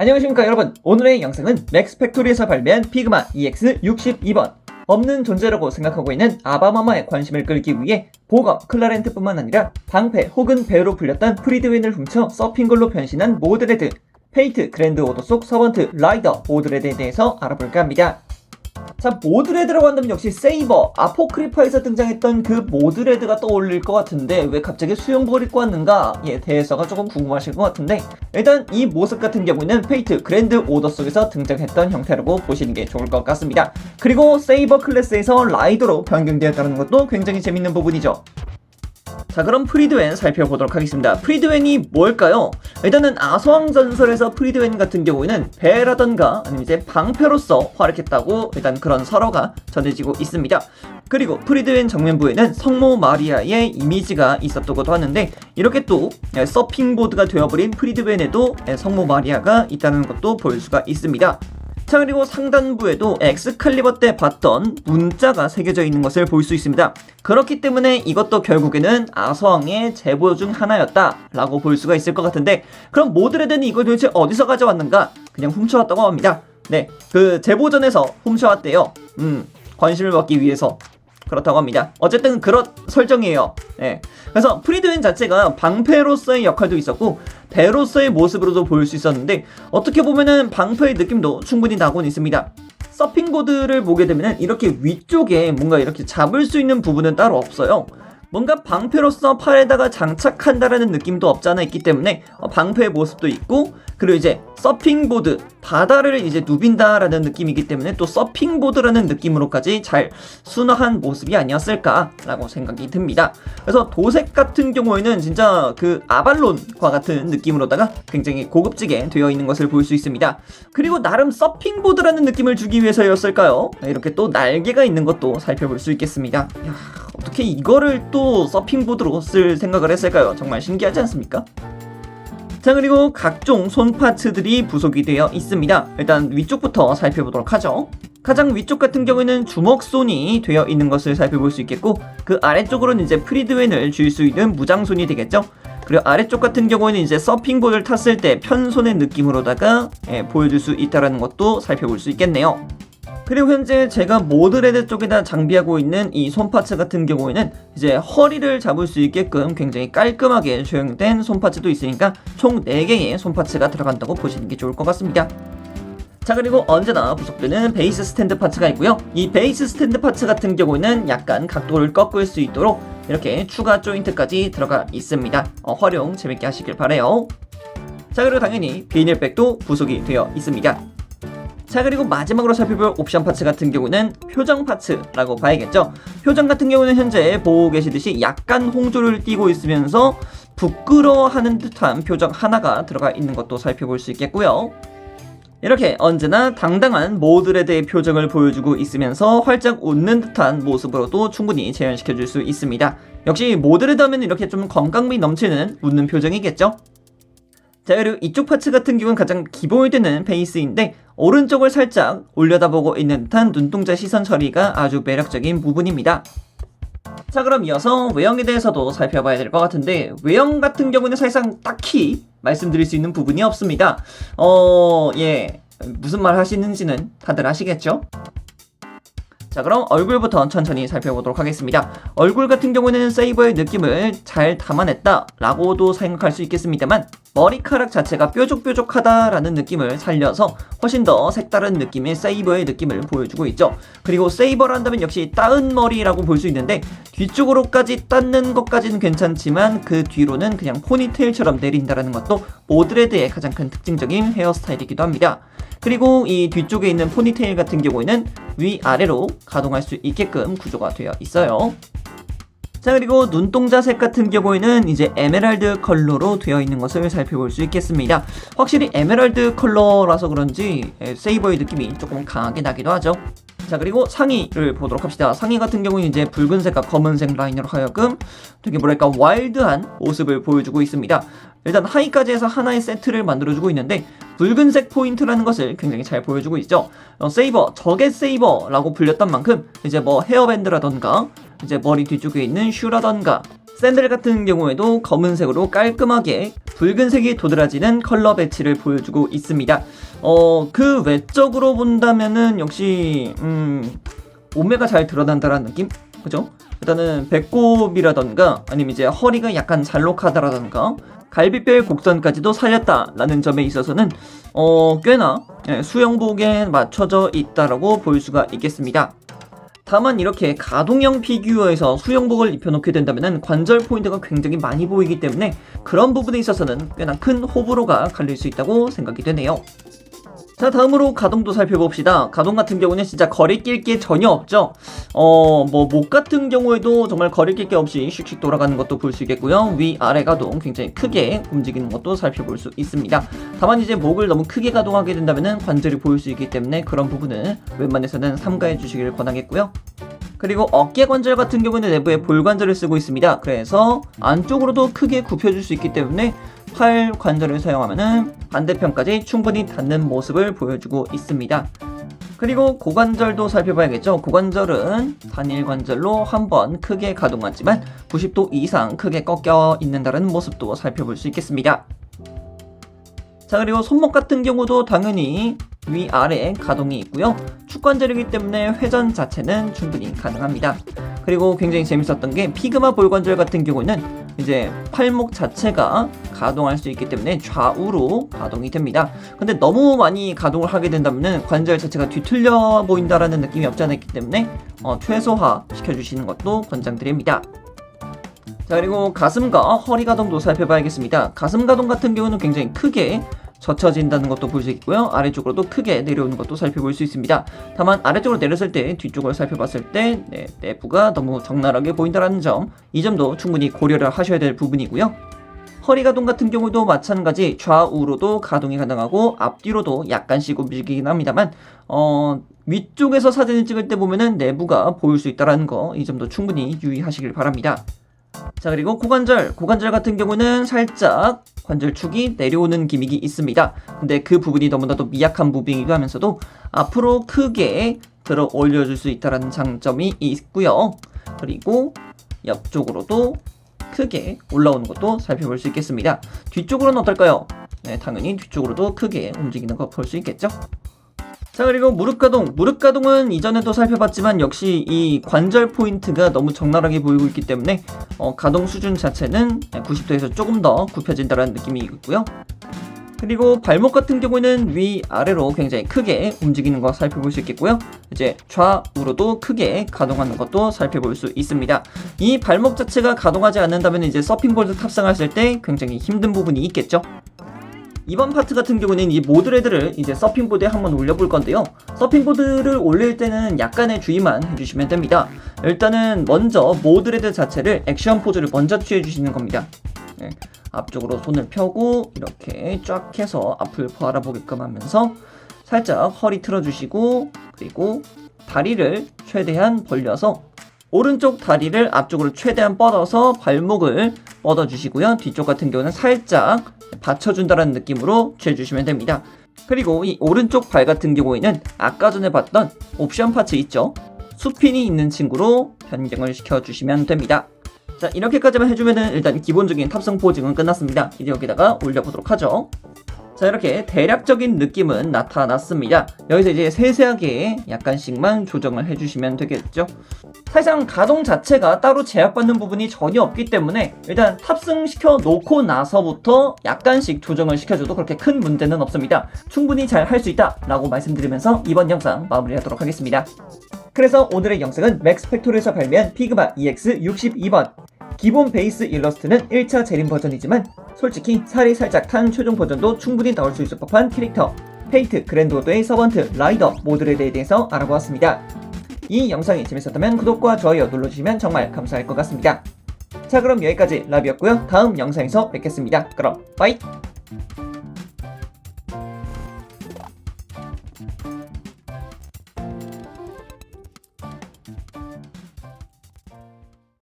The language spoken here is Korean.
안녕하십니까 여러분. 오늘의 영상은 맥스팩토리에서 발매한 피그마 EX62번 없는 존재라고 생각하고 있는 아바마마의 관심을 끌기 위해 보검 클라렌트뿐만 아니라 방패 혹은 배로 불렸던 프리드웬을 훔쳐 서핑걸로 변신한 모드레드, 페이트 그랜드 오더 속 서번트 라이더 모드레드에 대해서 알아볼까 합니다. 자, 모드레드라고 한다면 역시 세이버, 아포크리파에서 등장했던 그 모드레드가 떠올릴 것 같은데 왜 갑자기 수영복을 입고 왔는가에 대해서가 조금 궁금하실 것 같은데, 일단 이 모습 같은 경우는 페이트 그랜드 오더 속에서 등장했던 형태라고 보시는 게 좋을 것 같습니다. 그리고 세이버 클래스에서 라이더로 변경되었다는 것도 굉장히 재밌는 부분이죠. 자, 그럼 프리드웬 살펴보도록 하겠습니다. 프리드웬이 뭘까요? 일단은 아서왕전설에서 프리드웬 같은 경우에는 배라던가 아니면 이제 방패로서 활약했다고 일단 그런 설화가 전해지고 있습니다. 그리고 프리드웬 정면부에는 성모 마리아의 이미지가 있었다고도 하는데, 이렇게 또 서핑보드가 되어버린 프리드웬에도 성모 마리아가 있다는 것도 볼 수가 있습니다. 자, 그리고 상단부에도 엑스칼리버 때 봤던 문자가 새겨져 있는 것을 볼 수 있습니다. 그렇기 때문에 이것도 결국에는 아서왕의 제보 중 하나였다 라고 볼 수가 있을 것 같은데, 그럼 모드레드는 이걸 도대체 어디서 가져왔는가? 그냥 훔쳐왔다고 합니다. 네, 그 제보전에서 훔쳐왔대요. 관심을 받기 위해서 그렇다고 합니다. 어쨌든 그런 설정이에요. 네. 그래서 프리드웬 자체가 방패로서의 역할도 있었고 배로서의 모습으로도 보일 수 있었는데, 어떻게 보면은 방패의 느낌도 충분히 나곤 있습니다. 서핑보드를 보게 되면은 이렇게 위쪽에 뭔가 이렇게 잡을 수 있는 부분은 따로 없어요. 뭔가 방패로서 팔에다가 장착한다라는 느낌도 없지 않아 있기 때문에 방패의 모습도 있고, 그리고 이제 서핑보드, 바다를 이제 누빈다라는 느낌이기 때문에 또 서핑보드라는 느낌으로까지 잘 순화한 모습이 아니었을까라고 생각이 듭니다. 그래서 도색 같은 경우에는 진짜 그 아발론과 같은 느낌으로다가 굉장히 고급지게 되어 있는 것을 볼 수 있습니다. 그리고 나름 서핑보드라는 느낌을 주기 위해서였을까요? 이렇게 또 날개가 있는 것도 살펴볼 수 있겠습니다. 이야, 어떻게 이거를 또 서핑보드로 쓸 생각을 했을까요? 정말 신기하지 않습니까? 자, 그리고 각종 손 파츠들이 부속이 되어 있습니다. 일단 위쪽부터 살펴보도록 하죠. 가장 위쪽 같은 경우에는 주먹손이 되어 있는 것을 살펴볼 수 있겠고, 그 아래쪽으로는 이제 프리드웬을 줄 수 있는 무장손이 되겠죠. 그리고 아래쪽 같은 경우에는 이제 서핑보드를 탔을 때 편손의 느낌으로다가 보여줄 수 있다는 것도 살펴볼 수 있겠네요. 그리고 현재 제가 모드레드 쪽에다 장비하고 있는 이 손파츠 같은 경우에는 이제 허리를 잡을 수 있게끔 굉장히 깔끔하게 조형된 손파츠도 있으니까 총 4개의 손파츠가 들어간다고 보시는 게 좋을 것 같습니다. 자, 그리고 언제나 부속되는 베이스 스탠드 파츠가 있고요. 이 베이스 스탠드 파츠 같은 경우에는 약간 각도를 꺾을 수 있도록 이렇게 추가 조인트까지 들어가 있습니다. 활용 재밌게 하시길 바래요. 자, 그리고 당연히 비닐백도 부속이 되어 있습니다. 자, 그리고 마지막으로 살펴볼 옵션 파츠 같은 경우는 표정 파츠라고 봐야겠죠. 표정 같은 경우는 현재 보고 계시듯이 약간 홍조를 띠고 있으면서 부끄러워하는 듯한 표정 하나가 들어가 있는 것도 살펴볼 수 있겠고요. 이렇게 언제나 당당한 모드레드의 표정을 보여주고 있으면서 활짝 웃는 듯한 모습으로도 충분히 재현시켜줄 수 있습니다. 역시 모드레드 하면 이렇게 좀 건강미 넘치는 웃는 표정이겠죠. 자, 그리고 이쪽 파츠 같은 경우는 가장 기본이 되는 베이스인데, 오른쪽을 살짝 올려다보고 있는 듯한 눈동자 시선 처리가 아주 매력적인 부분입니다. 자, 그럼 이어서 외형에 대해서도 살펴봐야 될 것 같은데, 외형 같은 경우는 사실상 딱히 말씀드릴 수 있는 부분이 없습니다. 무슨 말 하시는지는 다들 아시겠죠? 자, 그럼 얼굴부터 천천히 살펴보도록 하겠습니다. 얼굴 같은 경우는 세이버의 느낌을 잘 담아냈다 라고도 생각할 수 있겠습니다만, 머리카락 자체가 뾰족뾰족하다라는 느낌을 살려서 훨씬 더 색다른 느낌의 세이버의 느낌을 보여주고 있죠. 그리고 세이버를 한다면 역시 따은 머리라고 볼 수 있는데, 뒤쪽으로까지 닦는 것까지는 괜찮지만 그 뒤로는 그냥 포니테일처럼 내린다라는 것도 모드레드의 가장 큰 특징적인 헤어스타일이기도 합니다. 그리고 이 뒤쪽에 있는 포니테일 같은 경우에는 위아래로 가동할 수 있게끔 구조가 되어 있어요. 자, 그리고 눈동자색 같은 경우에는 이제 에메랄드 컬러로 되어 있는 것을 살펴볼 수 있겠습니다. 확실히 에메랄드 컬러라서 그런지 세이버의 느낌이 조금 강하게 나기도 하죠. 자, 그리고 상의를 보도록 합시다. 상의 같은 경우는 이제 붉은색과 검은색 라인으로 하여금 되게 뭐랄까 와일드한 모습을 보여주고 있습니다. 일단 하의까지 해서 하나의 세트를 만들어주고 있는데, 붉은색 포인트라는 것을 굉장히 잘 보여주고 있죠. 세이버, 적의 세이버라고 불렸던 만큼 이제 뭐 헤어밴드라던가 이제 머리 뒤쪽에 있는 슈라던가 샌들 같은 경우에도 검은색으로 깔끔하게 붉은색이 도드라지는 컬러 배치를 보여주고 있습니다. 그 외적으로 본다면은 역시 몸매가 잘 드러난다라는 느낌? 그죠? 일단은 배꼽이라던가 아니면 이제 허리가 약간 잘록하다라던가 갈비뼈의 곡선까지도 살렸다라는 점에 있어서는 꽤나 수영복에 맞춰져 있다라고 볼 수가 있겠습니다. 다만 이렇게 가동형 피규어에서 수영복을 입혀놓게 된다면 관절 포인트가 굉장히 많이 보이기 때문에 그런 부분에 있어서는 꽤나 큰 호불호가 갈릴 수 있다고 생각이 되네요. 자, 다음으로 가동도 살펴봅시다. 가동 같은 경우는 진짜 거리낄 게 전혀 없죠. 목 같은 경우에도 정말 거리낄 게 없이 슉슉 돌아가는 것도 볼 수 있겠고요. 위아래 가동 굉장히 크게 움직이는 것도 살펴볼 수 있습니다. 다만 이제 목을 너무 크게 가동하게 된다면 관절이 보일 수 있기 때문에 그런 부분은 웬만해서는 삼가해 주시길 권하겠고요. 그리고 어깨 관절 같은 경우는 내부에 볼관절을 쓰고 있습니다. 그래서 안쪽으로도 크게 굽혀줄 수 있기 때문에 팔 관절을 사용하면 반대편까지 충분히 닿는 모습을 보여주고 있습니다. 그리고 고관절도 살펴봐야겠죠. 고관절은 단일 관절로 한번 크게 가동하지만 90도 이상 크게 꺾여 있는다는 모습도 살펴볼 수 있겠습니다. 자, 그리고 손목 같은 경우도 당연히 위아래 가동이 있고요. 축관절이기 때문에 회전 자체는 충분히 가능합니다. 그리고 굉장히 재밌었던 게 피그마 볼관절 같은 경우는 이제 팔목 자체가 가동할 수 있기 때문에 좌우로 가동이 됩니다. 근데 너무 많이 가동을 하게 된다면 관절 자체가 뒤틀려 보인다라는 느낌이 없지 않아 있기 때문에 최소화 시켜주시는 것도 권장드립니다. 자, 그리고 가슴과 허리 가동도 살펴봐야겠습니다. 가슴 가동 같은 경우는 굉장히 크게 젖혀진다는 것도 볼 수 있고요. 아래쪽으로도 크게 내려오는 것도 살펴볼 수 있습니다. 다만 아래쪽으로 내렸을 때 뒤쪽을 살펴봤을 때 내부가 너무 적나라하게 보인다는 점, 이 점도 충분히 고려를 하셔야 될 부분이고요. 허리 가동 같은 경우도 마찬가지 좌우로도 가동이 가능하고 앞뒤로도 약간씩 움직이긴 합니다만 위쪽에서 사진을 찍을 때 보면은 내부가 보일 수 있다는 거, 이 점도 충분히 유의하시길 바랍니다. 자, 그리고 고관절 같은 경우는 살짝 관절축이 내려오는 기믹이 있습니다. 근데 그 부분이 너무나도 미약한 부분이기도 하면서도 앞으로 크게 들어 올려줄 수 있다는 장점이 있고요. 그리고 옆쪽으로도 크게 올라오는 것도 살펴볼 수 있겠습니다. 뒤쪽으로는 어떨까요? 네, 당연히 뒤쪽으로도 크게 움직이는 거 볼 수 있겠죠? 자, 그리고 무릎 가동은 이전에도 살펴봤지만 역시 이 관절 포인트가 너무 적나라하게 보이고 있기 때문에 가동 수준 자체는 90도에서 조금 더 굽혀진다는 느낌이 있고요. 그리고 발목 같은 경우는 위아래로 굉장히 크게 움직이는 거 살펴볼 수 있겠고요. 이제 좌우로도 크게 가동하는 것도 살펴볼 수 있습니다. 이 발목 자체가 가동하지 않는다면 이제 서핑보드 탑승했을 때 굉장히 힘든 부분이 있겠죠. 이번 파트 같은 경우는 이 모드레드를 이제 서핑보드에 한번 올려볼 건데요. 서핑보드를 올릴 때는 약간의 주의만 해주시면 됩니다. 일단은 먼저 모드레드 자체를 액션 포즈를 먼저 취해주시는 겁니다. 네, 앞쪽으로 손을 펴고 이렇게 쫙 해서 앞을 바라보게끔 하면서 살짝 허리 틀어주시고, 그리고 다리를 최대한 벌려서 오른쪽 다리를 앞쪽으로 최대한 뻗어서 발목을 뻗어주시고요. 뒤쪽 같은 경우는 살짝 받쳐준다는 느낌으로 취해주시면 됩니다. 그리고 이 오른쪽 발 같은 경우에는 아까 전에 봤던 옵션 파츠 있죠? 수핀이 있는 친구로 변경을 시켜주시면 됩니다. 자, 이렇게까지만 해주면은 일단 기본적인 탑승 포징은 끝났습니다. 이제 여기다가 올려보도록 하죠. 자, 이렇게 대략적인 느낌은 나타났습니다. 여기서 이제 세세하게 약간씩만 조정을 해주시면 되겠죠. 사실상 가동 자체가 따로 제약받는 부분이 전혀 없기 때문에 일단 탑승시켜 놓고 나서부터 약간씩 조정을 시켜줘도 그렇게 큰 문제는 없습니다. 충분히 잘 할 수 있다 라고 말씀드리면서 이번 영상 마무리하도록 하겠습니다. 그래서 오늘의 영상은 맥스 팩토리에서 발매한 피그마 EX62번. 기본 베이스 일러스트는 1차 재림 버전이지만 솔직히 살이 살짝 탄 최종 버전도 충분히 나올 수 있을 법한 캐릭터 페이트 그랜드오더의 서번트 라이더 모드레드에 대해서 알아보았습니다. 이 영상이 재밌었다면 구독과 좋아요 눌러주시면 정말 감사할 것 같습니다. 자, 그럼 여기까지 라비였고요. 다음 영상에서 뵙겠습니다. 그럼 빠이!